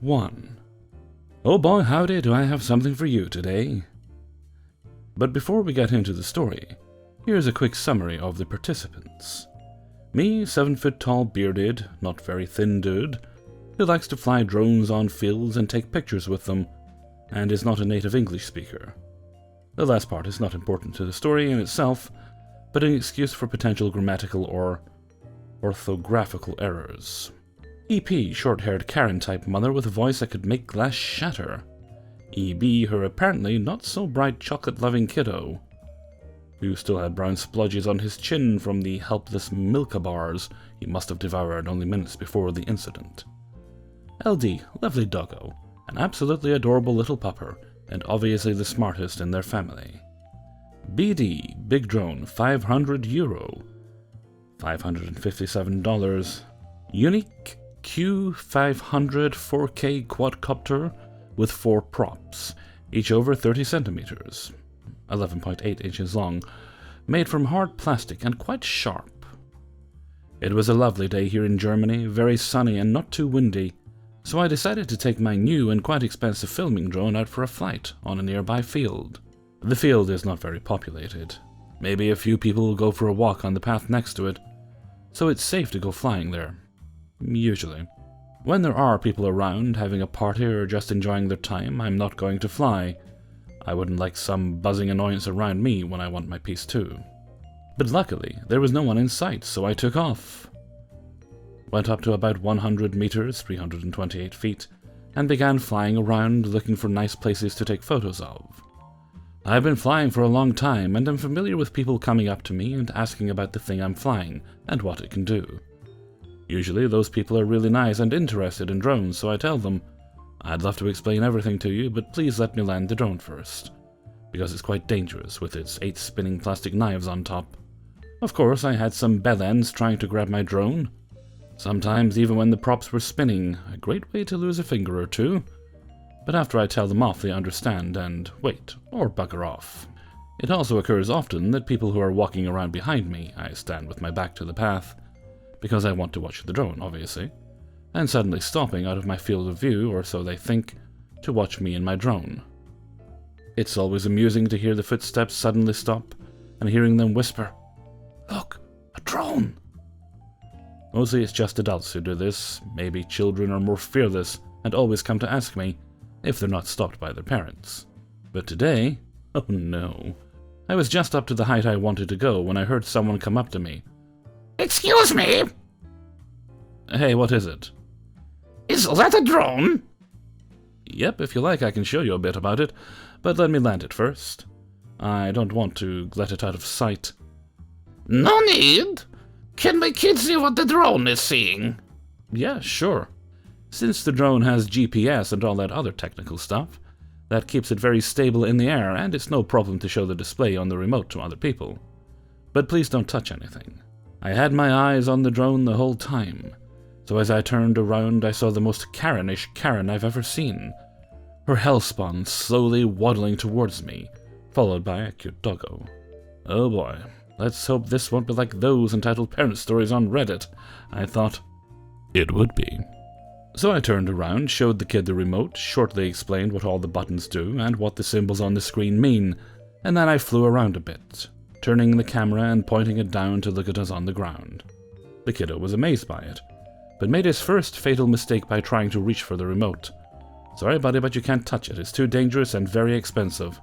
1. Oh boy, howdy, do I have something for you today. But before we get into the story, here's a quick summary of the participants. Me, 7-foot-tall bearded, not very thin dude, who likes to fly drones on fields and take pictures with them, and is not a native English speaker. The last part is not important to the story in itself, but an excuse for potential grammatical or orthographical errors. EP, short-haired Karen-type mother with a voice that could make glass shatter. EB, her apparently not-so-bright chocolate-loving kiddo, who still had brown splodges on his chin from the helpless Milka bars he must have devoured only minutes before the incident. LD, lovely doggo, an absolutely adorable little pupper, and obviously the smartest in their family. BD, big drone, €500, $557. Unique Q500 4K quadcopter with 4 props, each over 30 centimeters, 11.8 inches long, made from hard plastic and quite sharp. It was a lovely day here in Germany, very sunny and not too windy, so I decided to take my new and quite expensive filming drone out for a flight on a nearby field. The field is not very populated. Maybe a few people will go for a walk on the path next to it, so it's safe to go flying there. Usually. When there are people around, having a party or just enjoying their time, I'm not going to fly. I wouldn't like some buzzing annoyance around me when I want my peace too. But luckily, there was no one in sight, so I took off. Went up to about 100 meters, 328 feet, and began flying around looking for nice places to take photos of. I've been flying for a long time, and am familiar with people coming up to me and asking about the thing I'm flying and what it can do. Usually those people are really nice and interested in drones, so I tell them, I'd love to explain everything to you, but please let me land the drone first, because it's quite dangerous with its 8 spinning plastic knives on top. Of course, I had some bellends trying to grab my drone. Sometimes even when the props were spinning, a great way to lose a finger or two. But after I tell them off, they understand and wait, or bugger off. It also occurs often that people who are walking around behind me, I stand with my back to the path, because I want to watch the drone, obviously, and suddenly stopping out of my field of view, or so they think, to watch me and my drone. It's always amusing to hear the footsteps suddenly stop, and hearing them whisper, "Look, a drone!" Mostly it's just adults who do this. Maybe children are more fearless and always come to ask me, if they're not stopped by their parents. But today, oh no. I was just up to the height I wanted to go when I heard someone come up to me. Excuse me? Hey, what is it? Is that a drone? Yep, if you like I can show you a bit about it, but let me land it first. I don't want to let it out of sight. No need. Can my kids see what the drone is seeing? Yeah, sure. Since the drone has GPS and all that other technical stuff, that keeps it very stable in the air, and it's no problem to show the display on the remote to other people. But please don't touch anything. I had my eyes on the drone the whole time, so as I turned around I saw the most Karen-ish Karen I've ever seen. Her hellspawn slowly waddling towards me, followed by a cute doggo. Oh boy, let's hope this won't be like those entitled parent stories on Reddit, I thought. It would be. So I turned around, showed the kid the remote, shortly explained what all the buttons do and what the symbols on the screen mean, and then I flew around a bit, turning the camera and pointing it down to look at us on the ground. The kiddo was amazed by it, but made his first fatal mistake by trying to reach for the remote. Sorry buddy, but you can't touch it, it's too dangerous and very expensive.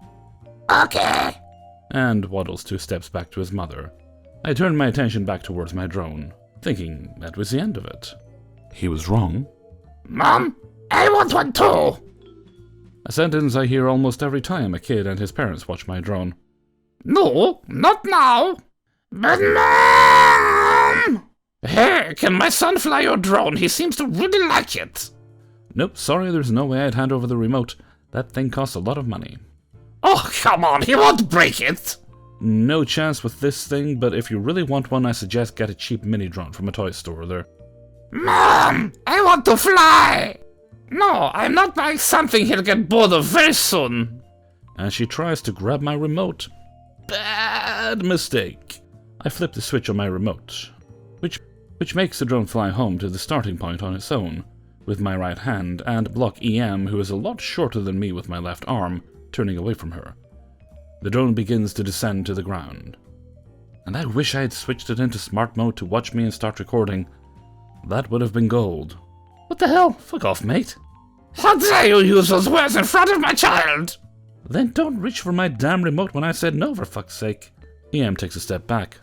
Okay. And waddles 2 steps back to his mother. I turned my attention back towards my drone, thinking that was the end of it. He was wrong. Mom, I want one too. A sentence I hear almost every time a kid and his parents watch my drone. No, not now. But Mom! Hey, can my son fly your drone? He seems to really like it. Nope, sorry, there's no way I'd hand over the remote. That thing costs a lot of money. Oh, come on, he won't break it. No chance with this thing, but if you really want one, I suggest get a cheap mini drone from a toy store there. Mom, I want to fly. No, I'm not buying something he'll get bored of very soon. And she tries to grab my remote. Bad mistake. I flip the switch on my remote, which makes the drone fly home to the starting point on its own, with my right hand, and block EM, who is a lot shorter than me with my left arm, turning away from her. The drone begins to descend to the ground. And I wish I had switched it into smart mode to watch me and start recording. That would have been gold. What the hell? Fuck off, mate. How dare you use those words in front of my child? Then don't reach for my damn remote when I said no, for fuck's sake. EM takes a step back,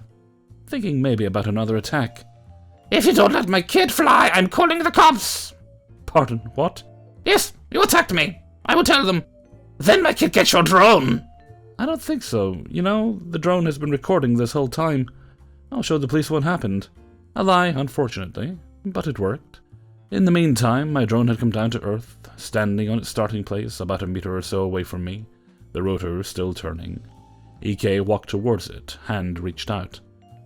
thinking maybe about another attack. If you don't let my kid fly, I'm calling the cops! Pardon, what? Yes, you attacked me. I will tell them. Then my kid gets your drone. I don't think so. You know, the drone has been recording this whole time. I'll show the police what happened. A lie, unfortunately, but it worked. In the meantime, my drone had come down to Earth, standing on its starting place about a meter or so away from me, the rotor still turning. EK walked towards it, hand reached out.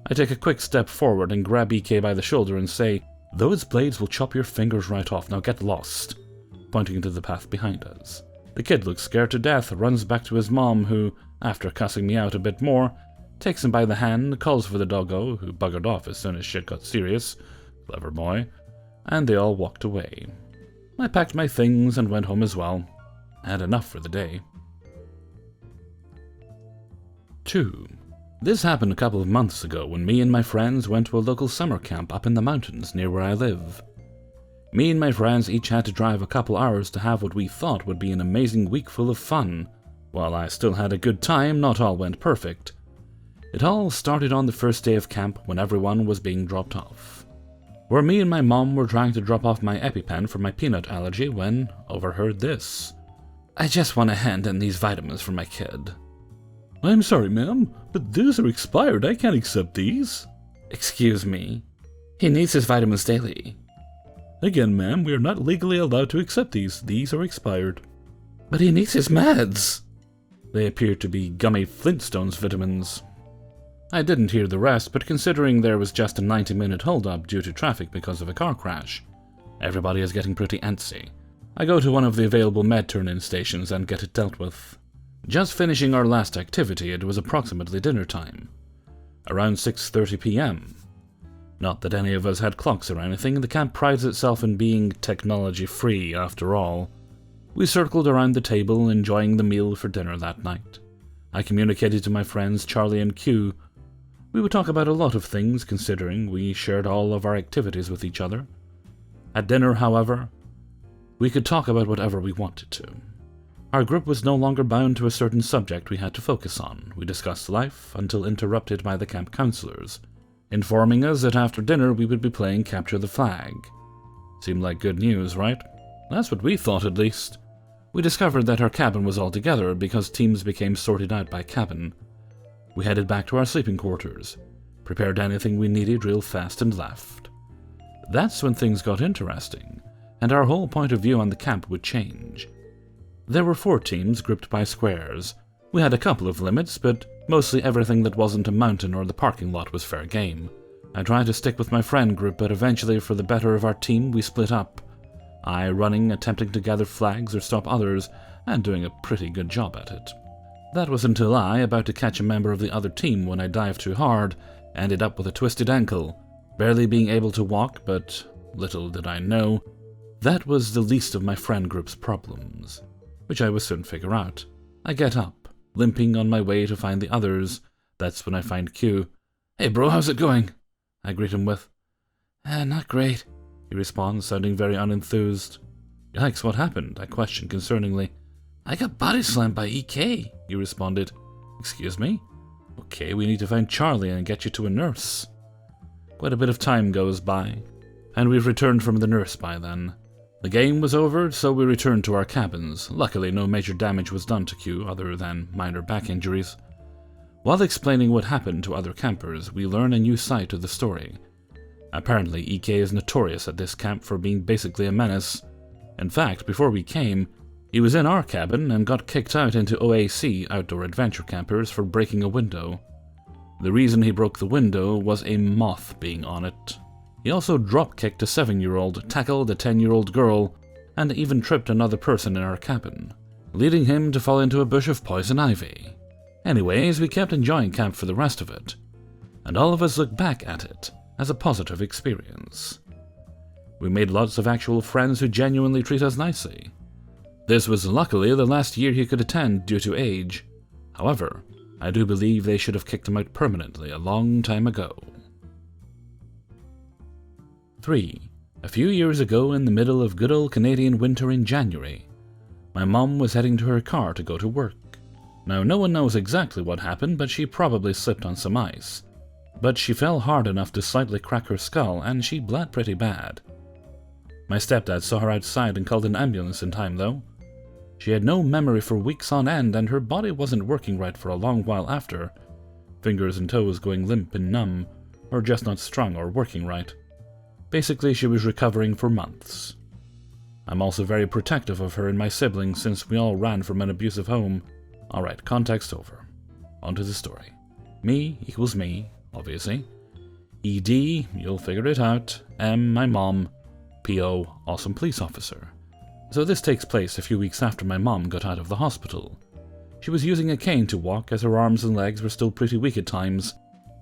I take a quick step forward and grab EK by the shoulder and say, "Those blades will chop your fingers right off, now get lost," pointing into the path behind us. The kid looks scared to death, runs back to his mom, who, after cussing me out a bit more, takes him by the hand, calls for the doggo, who buggered off as soon as shit got serious, clever boy, and they all walked away. I packed my things and went home as well. Had enough for the day. 2. This happened a couple of months ago when me and my friends went to a local summer camp up in the mountains near where I live. Me and my friends each had to drive a couple hours to have what we thought would be an amazing week full of fun. While I still had a good time, not all went perfect. It all started on the first day of camp when everyone was being dropped off. Where me and my mom were trying to drop off my EpiPen for my peanut allergy when overheard this. "I just want to hand in these vitamins for my kid." "I'm sorry, ma'am, but these are expired. I can't accept these." "Excuse me. He needs his vitamins daily." "Again, ma'am, we are not legally allowed to accept these. These are expired." "But he needs his meds." They appeared to be gummy Flintstones vitamins. I didn't hear the rest, but considering there was just a 90-minute hold-up due to traffic because of a car crash, everybody is getting pretty antsy. I go to one of the available med turn-in stations and get it dealt with. Just finishing our last activity, it was approximately dinner time. Around 6:30 p.m. Not that any of us had clocks or anything, the camp prides itself in being technology-free after all. We circled around the table, enjoying the meal for dinner that night. I communicated to my friends Charlie and Q. We would talk about a lot of things, considering we shared all of our activities with each other. At dinner, however, we could talk about whatever we wanted to. Our group was no longer bound to a certain subject we had to focus on. We discussed life until interrupted by the camp counselors, informing us that after dinner we would be playing Capture the Flag. Seemed like good news, right? That's what we thought, at least. We discovered that our cabin was all together because teams became sorted out by cabin. We headed back to our sleeping quarters, prepared anything we needed real fast, and left. That's when things got interesting, and our whole point of view on the camp would change. There were 4 teams grouped by squares. We had a couple of limits, but mostly everything that wasn't a mountain or the parking lot was fair game. I tried to stick with my friend group, but eventually, for the better of our team, we split up. I running, attempting to gather flags or stop others, and doing a pretty good job at it. That was until I, about to catch a member of the other team when I dived too hard, ended up with a twisted ankle, barely being able to walk, but little did I know, that was the least of my friend group's problems, which I would soon figure out. I get up, limping on my way to find the others. That's when I find Q. "Hey bro, how's it going?" I greet him with. Not great," he responds, sounding very unenthused. "Yikes, what happened?" I questioned concerningly. "I got body slammed by EK," he responded. "Excuse me?" "Okay, we need to find Charlie and get you to a nurse." Quite a bit of time goes by, and we've returned from the nurse by then. The game was over, so we returned to our cabins. Luckily, no major damage was done to Q other than minor back injuries. While explaining what happened to other campers, we learn a new side to the story. Apparently, EK is notorious at this camp for being basically a menace. In fact, before we came, he was in our cabin and got kicked out into OAC, Outdoor Adventure Campers, for breaking a window. The reason he broke the window was a moth being on it. He also drop-kicked a 7-year-old, tackled a 10-year-old girl, and even tripped another person in our cabin, leading him to fall into a bush of poison ivy. Anyways, we kept enjoying camp for the rest of it, and all of us look back at it as a positive experience. We made lots of actual friends who genuinely treat us nicely. This was luckily the last year he could attend due to age. However, I do believe they should have kicked him out permanently a long time ago. 3. A few years ago, in the middle of good old Canadian winter in January, my mom was heading to her car to go to work. Now, no one knows exactly what happened, but she probably slipped on some ice. But she fell hard enough to slightly crack her skull, and she bled pretty bad. My stepdad saw her outside and called an ambulance in time, though. She had no memory for weeks on end, and her body wasn't working right for a long while after, fingers and toes going limp and numb, or just not strong or working right. Basically, she was recovering for months. I'm also very protective of her and my siblings since we all ran from an abusive home. Alright, context over. On to the story. Me equals me, obviously. ED, you'll figure it out. M, my mom. PO, awesome police officer. So this takes place a few weeks after my mom got out of the hospital. She was using a cane to walk as her arms and legs were still pretty weak at times,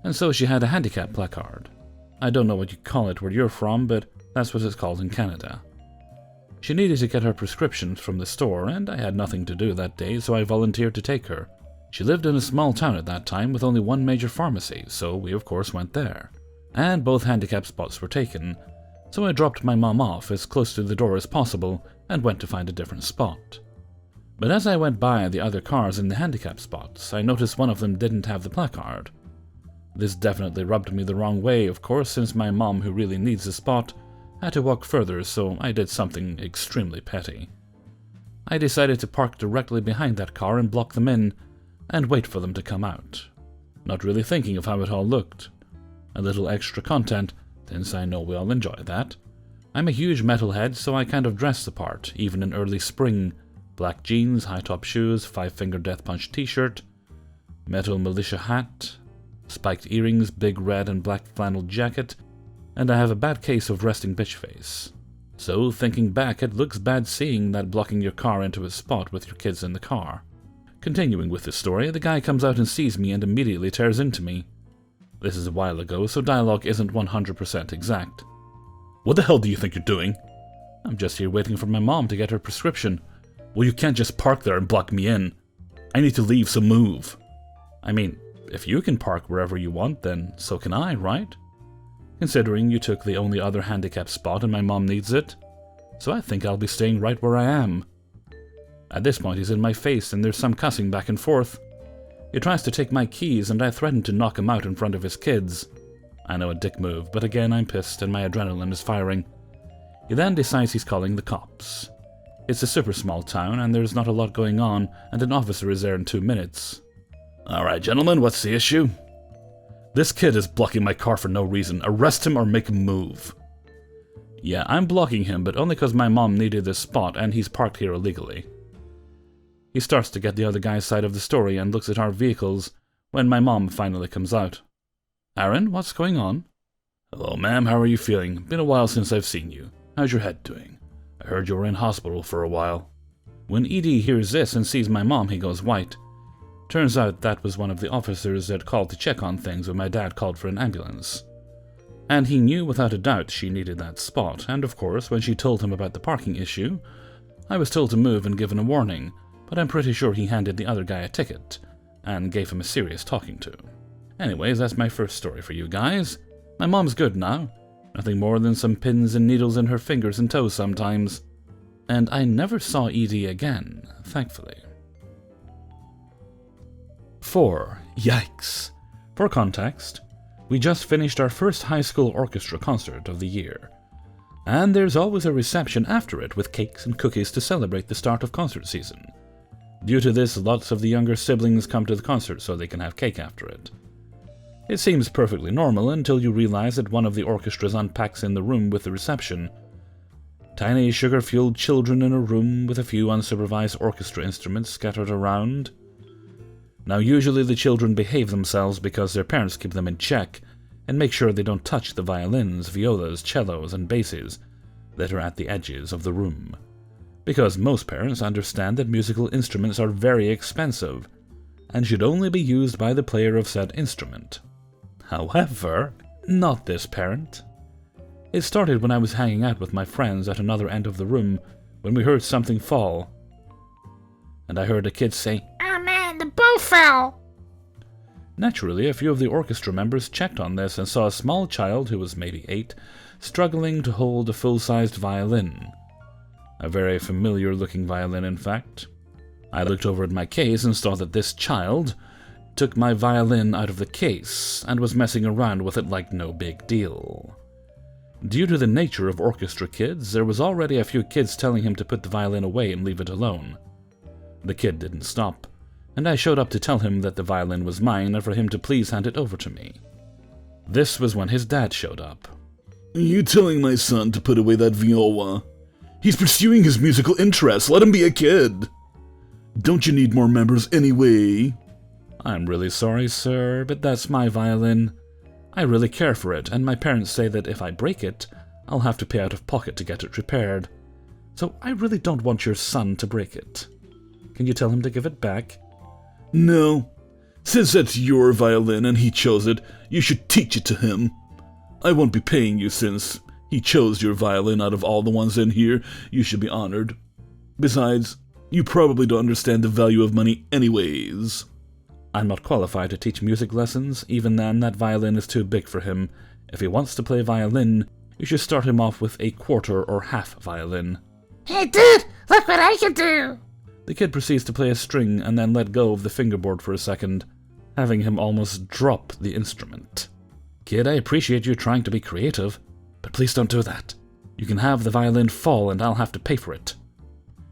and so she had a handicap placard. I don't know what you call it where you're from, but that's what it's called in Canada. She needed to get her prescriptions from the store, and I had nothing to do that day, so I volunteered to take her. She lived in a small town at that time with only one major pharmacy, so we of course went there. And both handicap spots were taken, so I dropped my mom off as close to the door as possible and went to find a different spot. But as I went by the other cars in the handicap spots, I noticed one of them didn't have the placard. This definitely rubbed me the wrong way, of course, since my mom, who really needs the spot, had to walk further, so I did something extremely petty. I decided to park directly behind that car and block them in, and wait for them to come out. Not really thinking of how it all looked. A little extra content, since I know we all enjoy that. I'm a huge metalhead, so I kind of dress the part, even in early spring. Black jeans, high-top shoes, 5-finger Death Punch t-shirt, metal militia hat, spiked earrings, big red and black flannel jacket, and I have a bad case of resting bitch face. So, thinking back, it looks bad seeing that blocking your car into a spot with your kids in the car. Continuing with the story, the guy comes out and sees me and immediately tears into me. This is a while ago, so dialogue isn't 100% exact. What the hell do you think you're doing? I'm just here waiting for my mom to get her prescription. Well, you can't just park there and block me in. I need to leave, so move. I mean, if you can park wherever you want, then so can I, right? Considering you took the only other handicap spot and my mom needs it. So I think I'll be staying right where I am. At this point he's in my face and there's some cussing back and forth. He tries to take my keys and I threaten to knock him out in front of his kids. I know, a dick move, but again I'm pissed and my adrenaline is firing. He then decides he's calling the cops. It's a super small town and there's not a lot going on, and an officer is there in 2 minutes. Alright gentlemen, what's the issue? This kid is blocking my car for no reason. Arrest him or make him move. Yeah, I'm blocking him, but only because my mom needed this spot and he's parked here illegally. He starts to get the other guy's side of the story and looks at our vehicles when my mom finally comes out. Aaron, what's going on? Hello ma'am, how are you feeling? Been a while since I've seen you. How's your head doing? I heard you were in hospital for a while. When ED hears this and sees my mom, he goes white. Turns out that was one of the officers that called to check on things when my dad called for an ambulance. And he knew without a doubt she needed that spot, and of course, when she told him about the parking issue, I was told to move and given a warning, but I'm pretty sure he handed the other guy a ticket, and gave him a serious talking to. Anyways, that's my first story for you guys. My mom's good now. Nothing more than some pins and needles in her fingers and toes sometimes. And I never saw ED again, thankfully. 4. Yikes. For context, we just finished our first high school orchestra concert of the year. And there's always a reception after it with cakes and cookies to celebrate the start of concert season. Due to this, lots of the younger siblings come to the concert so they can have cake after it. It seems perfectly normal until you realize that one of the orchestras unpacks in the room with the reception. Tiny sugar-fueled children in a room with a few unsupervised orchestra instruments scattered around. Now usually the children behave themselves because their parents keep them in check and make sure they don't touch the violins, violas, cellos, and basses that are at the edges of the room. Because most parents understand that musical instruments are very expensive and should only be used by the player of said instrument. However, not this parent. It started when I was hanging out with my friends at another end of the room when we heard something fall. And I heard a kid say, "Oh man, the bow fell!" Naturally, a few of the orchestra members checked on this and saw a small child who was maybe 8, struggling to hold a full-sized violin. A very familiar-looking violin, in fact. I looked over at my case and saw that this child took my violin out of the case and was messing around with it like no big deal. Due to the nature of orchestra kids, there was already a few kids telling him to put the violin away and leave it alone. The kid didn't stop, and I showed up to tell him that the violin was mine and for him to please hand it over to me. This was when his dad showed up. "Are you telling my son to put away that viola? He's pursuing his musical interests. Let him be a kid. Don't you need more members anyway?" I'm really sorry, sir, but that's my violin. I really care for it, and my parents say that if I break it, I'll have to pay out of pocket to get it repaired. So I really don't want your son to break it. Can you tell him to give it back? "No. Since that's your violin and he chose it, you should teach it to him. I won't be paying you since he chose your violin out of all the ones in here. You should be honored. Besides, you probably don't understand the value of money anyways." I'm not qualified to teach music lessons. Even then, that violin is too big for him. If he wants to play violin, you should start him off with a quarter or half violin. "Hey dude, look what I can do!" The kid proceeds to play a string and then let go of the fingerboard for a second, having him almost drop the instrument. Kid, I appreciate you trying to be creative, but please don't do that. You can have the violin fall and I'll have to pay for it.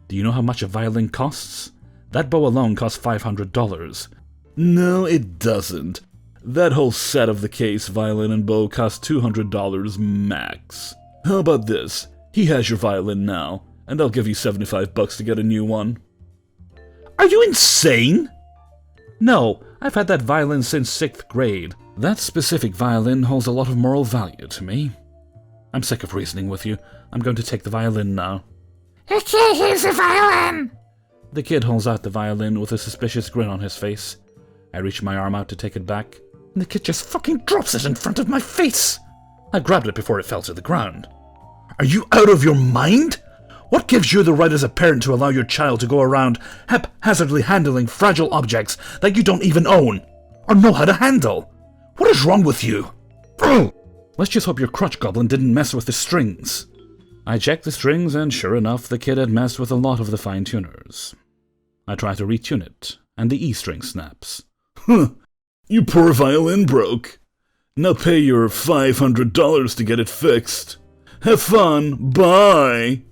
Do you know how much a violin costs? That bow alone costs $500. "No, it doesn't. That whole set of the case, violin and bow costs $200 max. How about this? He has your violin now, and I'll give you $75 to get a new one." Are you insane? No, I've had that violin since 6th grade. That specific violin holds a lot of moral value to me. I'm sick of reasoning with you. I'm going to take the violin now. "Okay, here's the violin!" The kid holds out the violin with a suspicious grin on his face. I reach my arm out to take it back, and the kid just fucking drops it in front of my face. I grabbed it before it fell to the ground. Are you out of your mind? What gives you the right as a parent to allow your child to go around haphazardly handling fragile objects that you don't even own or know how to handle? What is wrong with you? Let's just hope your crotch goblin didn't mess with the strings. I checked the strings, and sure enough, the kid had messed with a lot of the fine-tuners. I try to retune it, and the E string snaps. "Huh. You poor violin broke. Now pay your $500 to get it fixed. Have fun. Bye."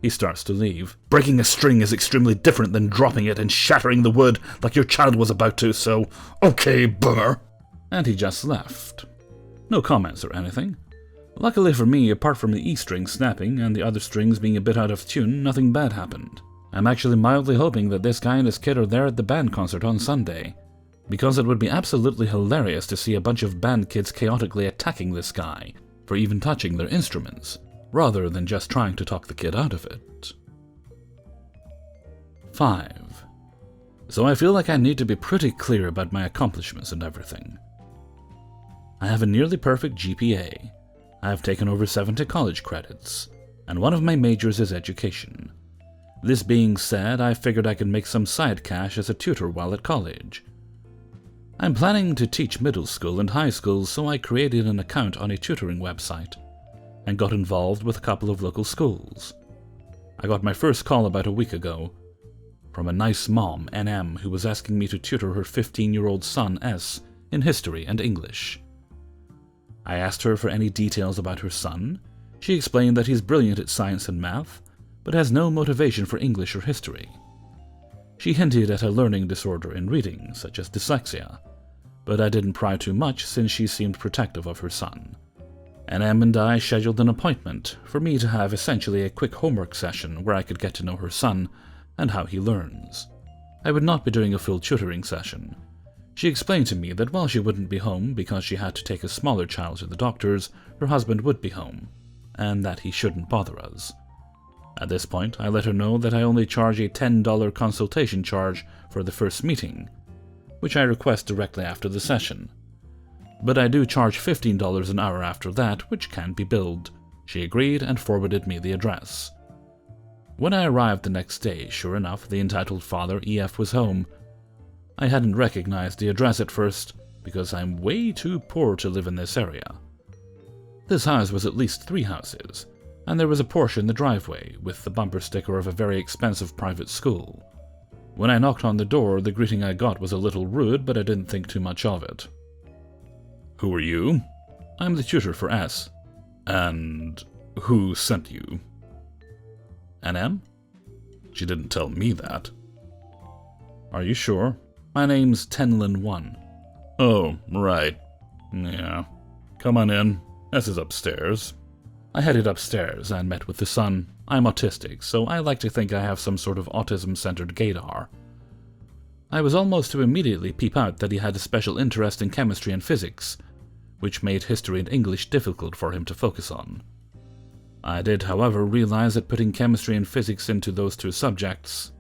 He starts to leave. Breaking a string is extremely different than dropping it and shattering the wood like your child was about to, so okay, bummer. And he just left. No comments or anything. Luckily for me, apart from the E string snapping and the other strings being a bit out of tune, nothing bad happened. I'm actually mildly hoping that this guy and his kid are there at the band concert on Sunday, because it would be absolutely hilarious to see a bunch of band kids chaotically attacking this guy for even touching their instruments, rather than just trying to talk the kid out of it. 5. So I feel like I need to be pretty clear about my accomplishments and everything. I have a nearly perfect GPA. I have taken over 70 college credits, and one of my majors is education. This being said, I figured I could make some side cash as a tutor while at college. I'm planning to teach middle school and high school, so I created an account on a tutoring website and got involved with a couple of local schools. I got my first call about a week ago from a nice mom, NM, who was asking me to tutor her 15-year-old son, S, in history and English. I asked her for any details about her son. She explained that he's brilliant at science and math, but has no motivation for English or history. She hinted at a learning disorder in reading, such as dyslexia, but I didn't pry too much since she seemed protective of her son. NM and I scheduled an appointment for me to have essentially a quick homework session where I could get to know her son and how he learns. I would not be doing a full tutoring session. She explained to me that while she wouldn't be home because she had to take a smaller child to the doctors, her husband would be home, and that he shouldn't bother us. At this point, I let her know that I only charge a $10 consultation charge for the first meeting, which I request directly after the session. But I do charge $15 an hour after that, which can be billed. She agreed and forwarded me the address. When I arrived the next day, sure enough, the entitled father, EF, was home. I hadn't recognized the address at first, because I'm way too poor to live in this area. This house was at least 3 houses, and there was a Porsche in the driveway, with the bumper sticker of a very expensive private school. When I knocked on the door, the greeting I got was a little rude, but I didn't think too much of it. Who are you? I'm the tutor for S. And who sent you? NM? She didn't tell me that. Are you sure? My name's Tenlin 1. Oh, right. Yeah. Come on in. S is upstairs. I headed upstairs and met with the son. I'm autistic, so I like to think I have some sort of autism-centered gaydar. I was almost to immediately peep out that he had a special interest in chemistry and physics, which made history and English difficult for him to focus on. I did, however, realize that putting chemistry and physics into those 2 subjects.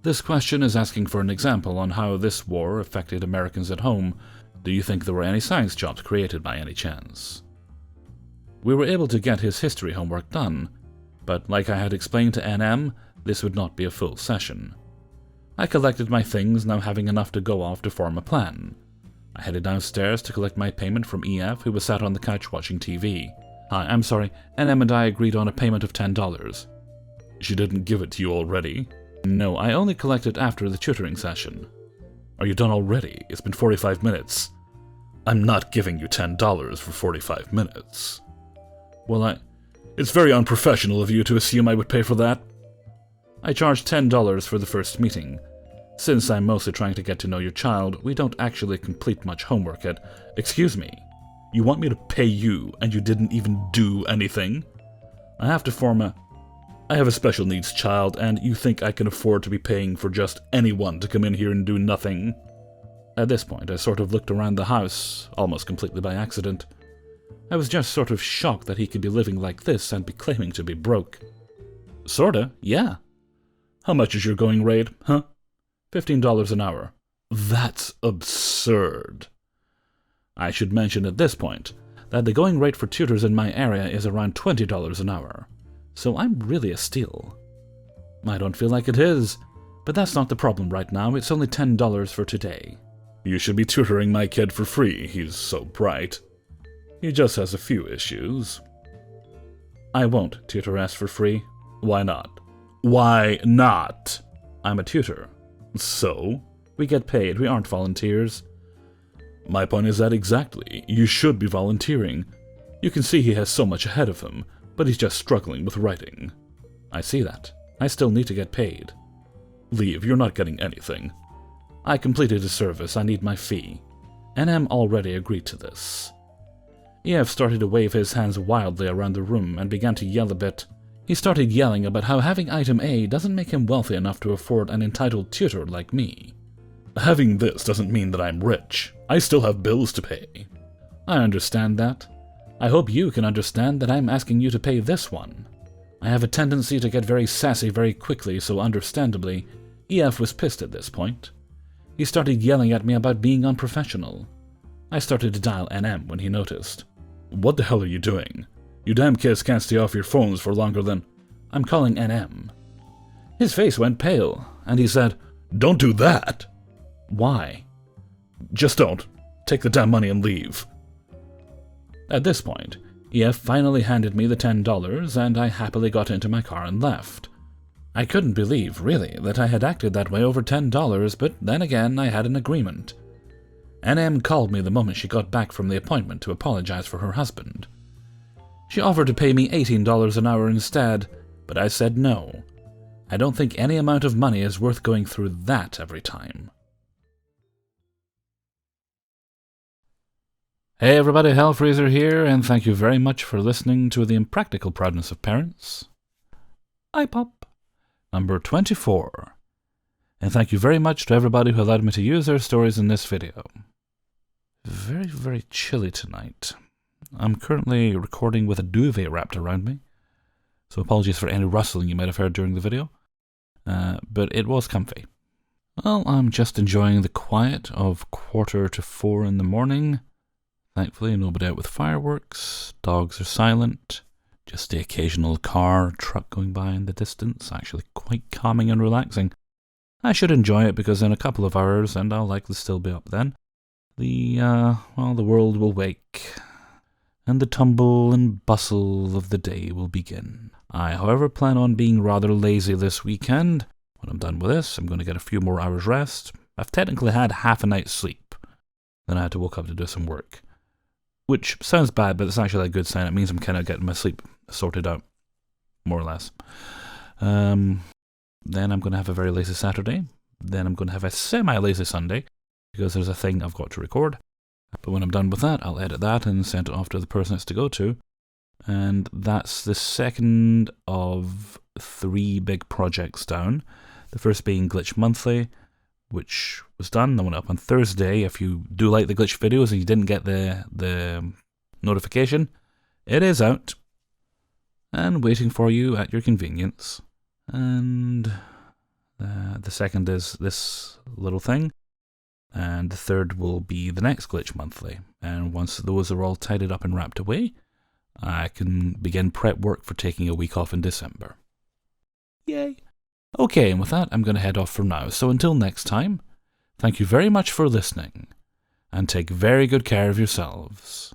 This question is asking for an example on how this war affected Americans at home. Do you think there were any science jobs created by any chance? We were able to get his history homework done, but like I had explained to NM, this would not be a full session. I collected my things, now having enough to go off to form a plan. I headed downstairs to collect my payment from EF, who was sat on the couch watching TV. Hi, I'm sorry, NM and I agreed on a payment of $10. She didn't give it to you already? No, I only collected after the tutoring session. Are you done already? It's been 45 minutes. I'm not giving you $10 for 45 minutes. Well, It's very unprofessional of you to assume I would pay for that. I charged $10 for the first meeting. Since I'm mostly trying to get to know your child, we don't actually complete much homework at... Excuse me, you want me to pay you and you didn't even do anything? I have a special needs child, and you think I can afford to be paying for just anyone to come in here and do nothing? At this point, I sort of looked around the house, almost completely by accident. I was just sort of shocked that he could be living like this and be claiming to be broke. Sorta, yeah. How much is your going rate, huh? $15 an hour. That's absurd. I should mention at this point that the going rate for tutors in my area is around $20 an hour, so I'm really a steal. I don't feel like it is, but that's not the problem right now. It's only $10 for today. You should be tutoring my kid for free. He's so bright. He just has a few issues. I won't tutor S for free. Why not? Why not? I'm a tutor. So? We get paid. We aren't volunteers. My point is that exactly. You should be volunteering. You can see he has so much ahead of him, but he's just struggling with writing. I see that. I still need to get paid. Leave. You're not getting anything. I completed a service. I need my fee. NM already agreed to this. EF started to wave his hands wildly around the room and began to yell a bit. He started yelling about how having item A doesn't make him wealthy enough to afford an entitled tutor like me. Having this doesn't mean that I'm rich. I still have bills to pay. I understand that. I hope you can understand that I'm asking you to pay this one. I have a tendency to get very sassy very quickly, so understandably, EF was pissed at this point. He started yelling at me about being unprofessional. I started to dial NM when he noticed. What the hell are you doing? You damn kids can't stay off your phones for longer than... I'm calling NM. His face went pale, and he said, Don't do that! Why? Just don't. Take the damn money and leave. At this point, EF finally handed me the $10, and I happily got into my car and left. I couldn't believe, really, that I had acted that way over $10, but then again, I had an agreement. NM called me the moment she got back from the appointment to apologize for her husband. She offered to pay me $18 an hour instead, but I said no. I don't think any amount of money is worth going through that every time. Hey everybody, Hellfreezer here, and thank you very much for listening to the Impractical Proudness of Parents. IPOP number 24. And thank you very much to everybody who allowed me to use their stories in this video. Very, very chilly tonight. I'm currently recording with a duvet wrapped around me, so apologies for any rustling you might have heard during the video, but it was comfy. Well, I'm just enjoying the quiet of 3:45 in the morning. Thankfully, nobody out with fireworks, dogs are silent, Just the occasional car, truck going by in the distance, actually quite calming and relaxing. I should enjoy it because in a couple of hours, and I'll likely still be up then, the world will wake, and the tumble and bustle of the day will begin. I, however, plan on being rather lazy this weekend. When I'm done with this, I'm going to get a few more hours rest. I've technically had half a night's sleep. Then I had to wake up to do some work. Which sounds bad, but it's actually a good sign. It means I'm kind of getting my sleep sorted out, more or less. Then I'm going to have a very lazy Saturday. Then I'm going to have a semi-lazy Sunday, because there's a thing I've got to record. But when I'm done with that, I'll edit that and send it off to the person it's to go to. And that's the second of 3 big projects down. The first being Glitch Monthly, which was done. That went up on Thursday. If you do like the glitch videos and you didn't get the notification, it is out and waiting for you at your convenience. And the second is this little thing, and the third will be the next Glitch Monthly. And once those are all tidied up and wrapped away, I can begin prep work for taking a week off in December. Yay! Okay, and with that, I'm going to head off for now. So until next time, thank you very much for listening, and take very good care of yourselves.